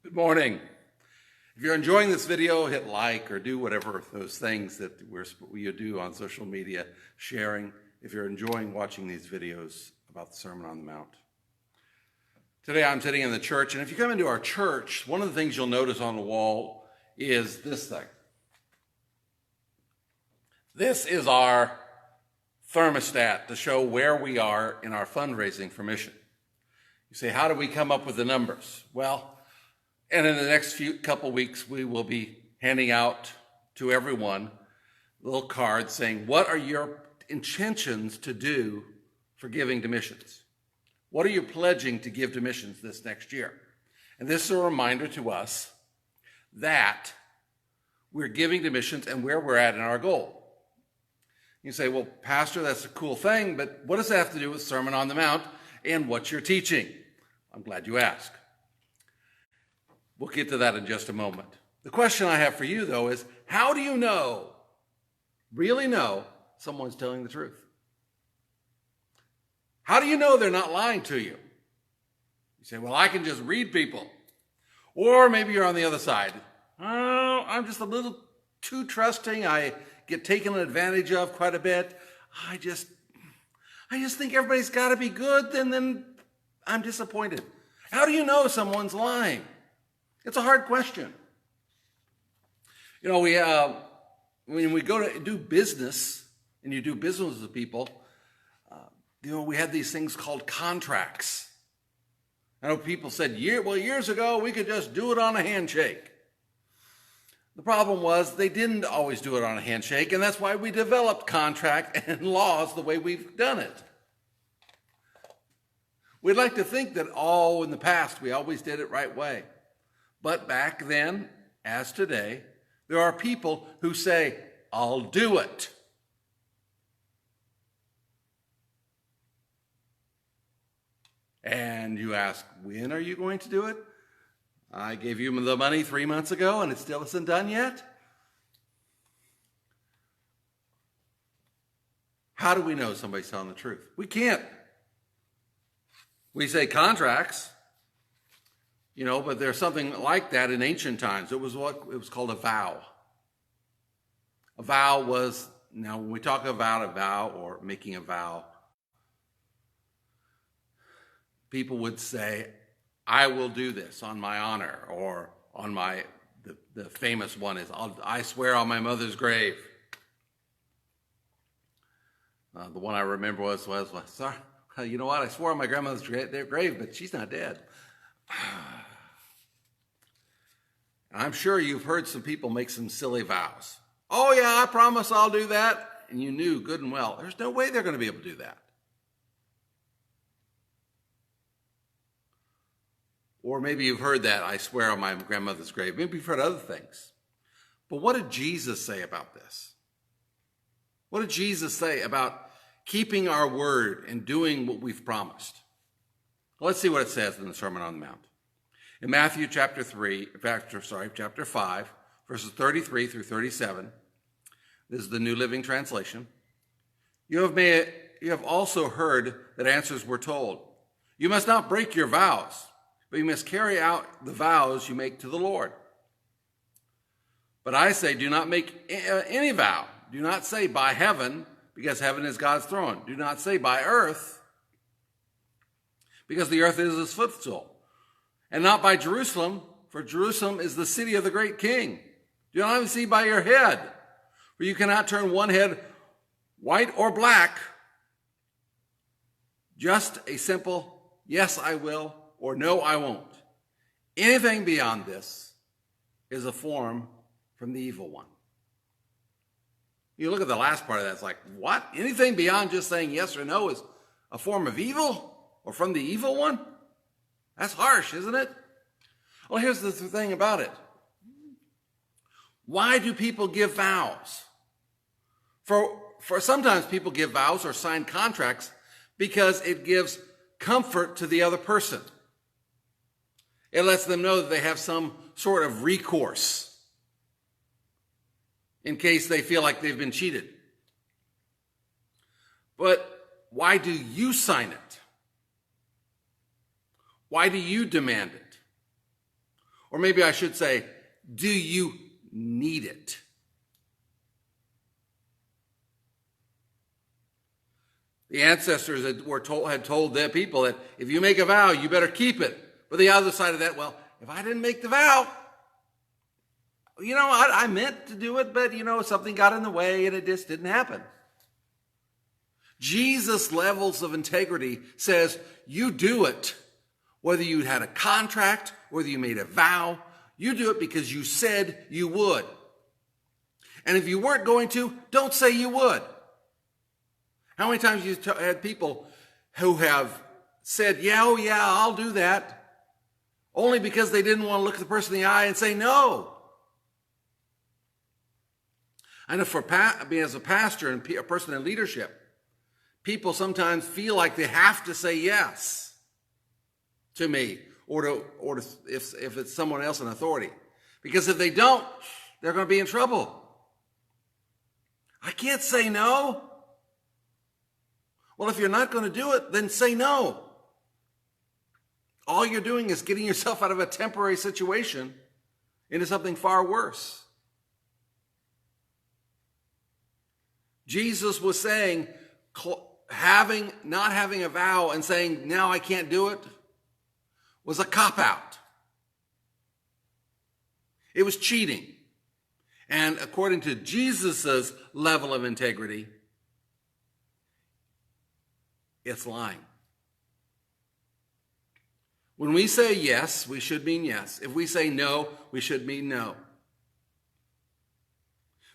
Good morning. If you're enjoying this video, hit like or do whatever those things that you do on social media, sharing, if you're enjoying watching these videos about the Sermon on the Mount. Today I'm sitting in the church, and if you come into our church, one of the things you'll notice on the wall is this thing. This is our thermostat to show where we are in our fundraising for mission. You say, how do we come up with the numbers? Well, and in the next couple weeks, we will be handing out to everyone little cards saying, what are your intentions to do for giving to missions? What are you pledging to give to missions this next year? And this is a reminder to us that we're giving to missions and where we're at in our goal. You say, well, Pastor, that's a cool thing, but what does that have to do with Sermon on the Mount and what you're teaching? I'm glad you asked. We'll get to that in just a moment. The question I have for you, though, is how do you really know someone's telling the truth? How do you know they're not lying to you? You say, well, I can just read people. Or maybe you're on the other side. Oh, I'm just a little too trusting. I get taken advantage of quite a bit. I just think everybody's got to be good, and then I'm disappointed. How do you know someone's lying? It's a hard question. You know, when we go to do business, and you do business with people, we had these things called contracts. I know people said, years ago, we could just do it on a handshake. The problem was they didn't always do it on a handshake, and that's why we developed contract and laws the way we've done it. We'd like to think that, in the past, we always did it right way. But back then, as today, there are people who say, I'll do it. And you ask, when are you going to do it? I gave you the money 3 months ago and it still isn't done yet? How do we know somebody's telling the truth? We can't. We say contracts. But there's something like that in ancient times. It was called a vow. A vow was, now when we talk about a vow or making a vow, people would say, I will do this on my honor, or on the famous one is, I swear on my mother's grave. The one I remember was sorry, you know what, I swore on my grandmother's grave, but she's not dead. I'm sure you've heard some people make some silly vows. Oh yeah, I promise I'll do that. And you knew good and well, there's no way they're going to be able to do that. Or maybe you've heard that, I swear on my grandmother's grave. Maybe you've heard other things. But what did Jesus say about this? What did Jesus say about keeping our word and doing what we've promised? Well, let's see what it says in the Sermon on the Mount. In Matthew chapter 5, verses 33 through 37, this is the New Living Translation. You have also heard that answers were told. You must not break your vows, but you must carry out the vows you make to the Lord. But I say, do not make any vow. Do not say by heaven, because heaven is God's throne. Do not say by earth, because the earth is his footstool. And not by Jerusalem, for Jerusalem is the city of the great king. Do not even say by your head, for you cannot turn one head white or black. Just a simple, yes, I will, or no, I won't. Anything beyond this is a form from the evil one. You look at the last part of that, it's like, what? Anything beyond just saying yes or no is a form of evil or from the evil one? That's harsh, isn't it? Well, here's the thing about it. Why do people give vows? For sometimes people give vows or sign contracts because it gives comfort to the other person. It lets them know that they have some sort of recourse in case they feel like they've been cheated. But why do you sign it? Why do you demand it? Or maybe I should say, do you need it? The ancestors had told their people that if you make a vow, you better keep it. But the other side of that, well, if I didn't make the vow, I meant to do it, but, something got in the way and it just didn't happen. Jesus' levels of integrity says you do it. Whether you had a contract, whether you made a vow, you do it because you said you would. And if you weren't going to, don't say you would. How many times you had people who have said, oh yeah, I'll do that, only because they didn't want to look the person in the eye and say no? I know for me as a pastor and a person in leadership, people sometimes feel like they have to say yes to me or if it's someone else in authority. Because if they don't, they're going to be in trouble. I can't say no. Well, if you're not going to do it, then say no. All you're doing is getting yourself out of a temporary situation into something far worse. Jesus was saying, not having a vow and saying, now I can't do it, was a cop-out. It was cheating. And according to Jesus' level of integrity, it's lying. When we say yes, we should mean yes. If we say no, we should mean no.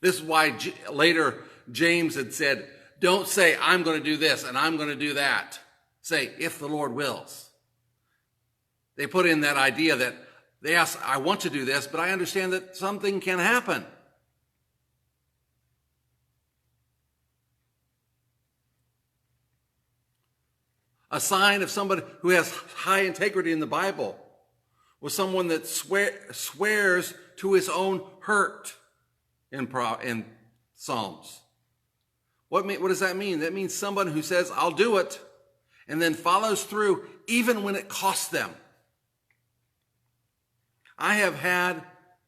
This is why later James had said, don't say, I'm going to do this and I'm going to do that. Say, if the Lord wills. They put in that idea that they ask, I want to do this, but I understand that something can happen. A sign of somebody who has high integrity in the Bible was someone that swears to his own hurt in Psalms. What does that mean? That means someone who says, I'll do it, and then follows through even when it costs them. I have had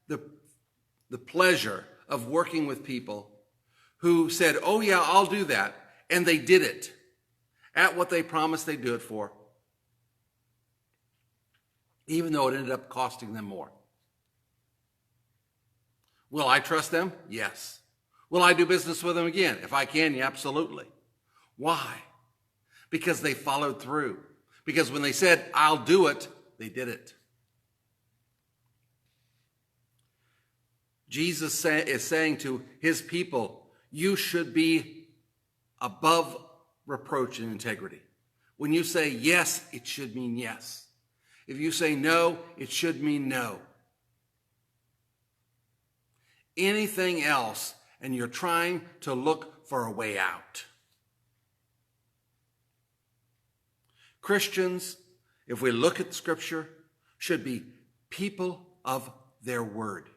the pleasure of working with people who said, oh yeah, I'll do that, and they did it at what they promised they'd do it for, even though it ended up costing them more. Will I trust them? Yes. Will I do business with them again? If I can, yeah, absolutely. Why? Because they followed through. Because when they said, I'll do it, they did it. Jesus is saying to his people, you should be above reproach and integrity. When you say yes, it should mean yes. If you say no, it should mean no. Anything else, and you're trying to look for a way out. Christians, if we look at Scripture, should be people of their word.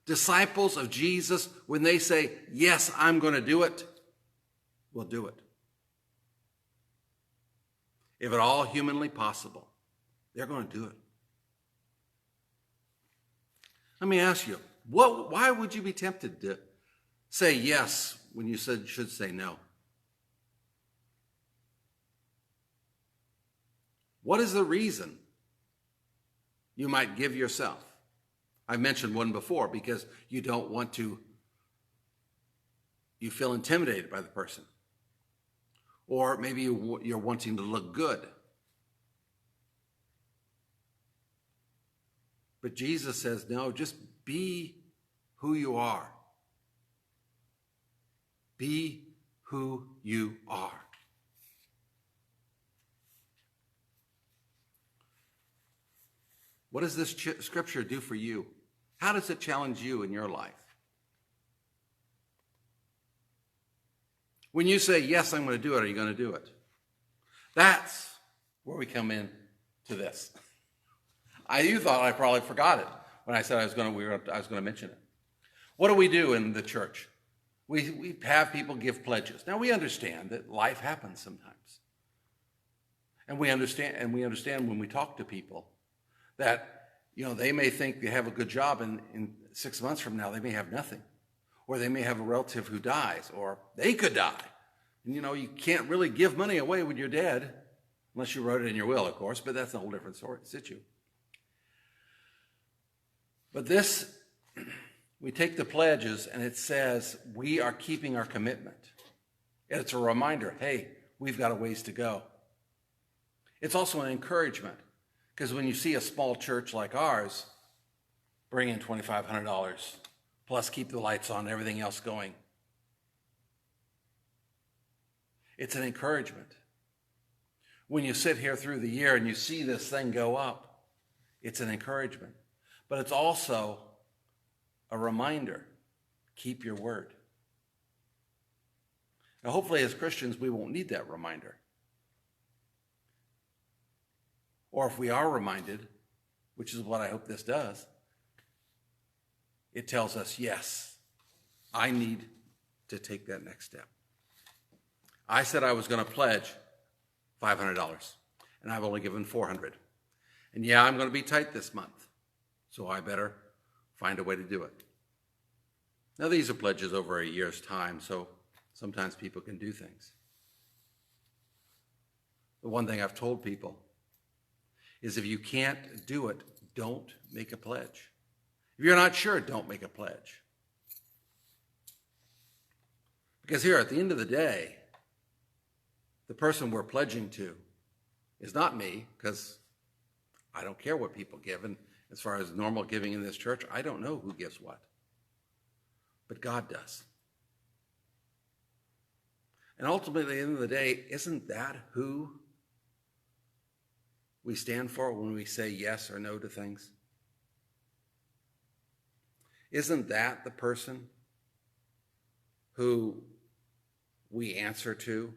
Disciples of Jesus, when they say, yes, I'm going to do it, we'll do it. If at all humanly possible, they're going to do it. Let me ask you, why would you be tempted to say yes when you should say no? What is the reason you might give yourself? I mentioned one before, because you don't want to, you feel intimidated by the person. Or maybe you're wanting to look good. But Jesus says, no, just be who you are. Be who you are. What does this scripture do for you? How does it challenge you in your life? When you say, yes, I'm going to do it, are you going to do it? That's where we come in to this. You thought I probably forgot it when I said I was going to mention it. What do we do in the church? We have people give pledges. Now we understand that life happens sometimes. And we understand when we talk to people that, They may think they have a good job, and in 6 months from now, they may have nothing. Or they may have a relative who dies, or they could die. And you can't really give money away when you're dead, unless you wrote it in your will, of course, but that's a whole different situ. But this, we take the pledges, and it says we are keeping our commitment. And it's a reminder, hey, we've got a ways to go. It's also an encouragement, because when you see a small church like ours bring in $2,500, plus keep the lights on and everything else going, it's an encouragement. When you sit here through the year and you see this thing go up, it's an encouragement. But it's also a reminder, keep your word. Now, hopefully as Christians, we won't need that reminder. Or if we are reminded, which is what I hope this does, it tells us, yes, I need to take that next step. I said I was going to pledge $500, and I've only given $400. And yeah, I'm going to be tight this month, so I better find a way to do it. Now, these are pledges over a year's time, so sometimes people can do things. The one thing I've told people is if you can't do it, don't make a pledge. If you're not sure, don't make a pledge. Because here, at the end of the day, the person we're pledging to is not me, because I don't care what people give. And as far as normal giving in this church, I don't know who gives what. But God does. And ultimately, at the end of the day, isn't that who we stand for when we say yes or no to things? Isn't that the person who we answer to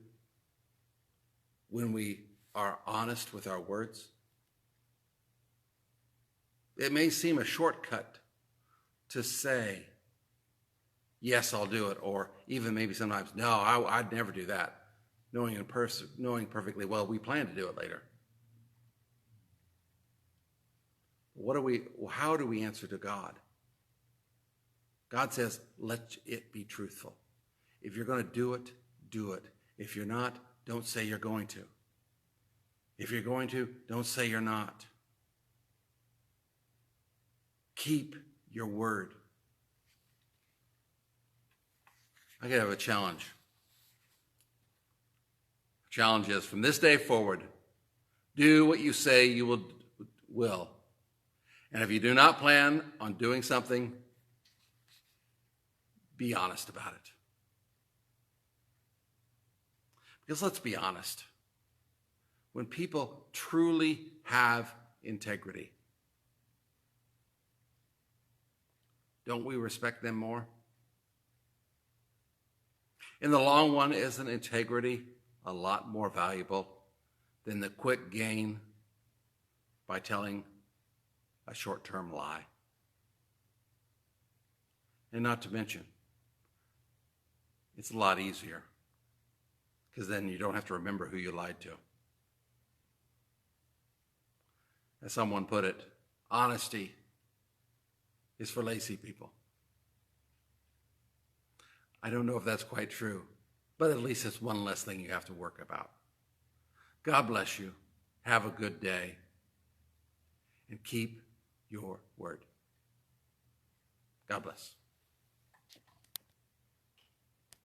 when we are honest with our words? It may seem a shortcut to say, yes, I'll do it, or even maybe sometimes, no, I'd never do that, knowing perfectly well we plan to do it later. How do we answer to God? God says, let it be truthful. If you're going to do it, do it. If you're not, don't say you're going to. If you're going to, don't say you're not. Keep your word. I could have a challenge. The challenge is, from this day forward, do what you say you will. And if you do not plan on doing something, be honest about it. Because let's be honest. When people truly have integrity, don't we respect them more? In the long run, isn't integrity a lot more valuable than the quick gain by telling a short-term lie? And not to mention, it's a lot easier, because then you don't have to remember who you lied to. As someone put it, honesty is for lazy people. I don't know if that's quite true, but at least it's one less thing you have to work about. God bless you. Have a good day. And keep your word. God bless.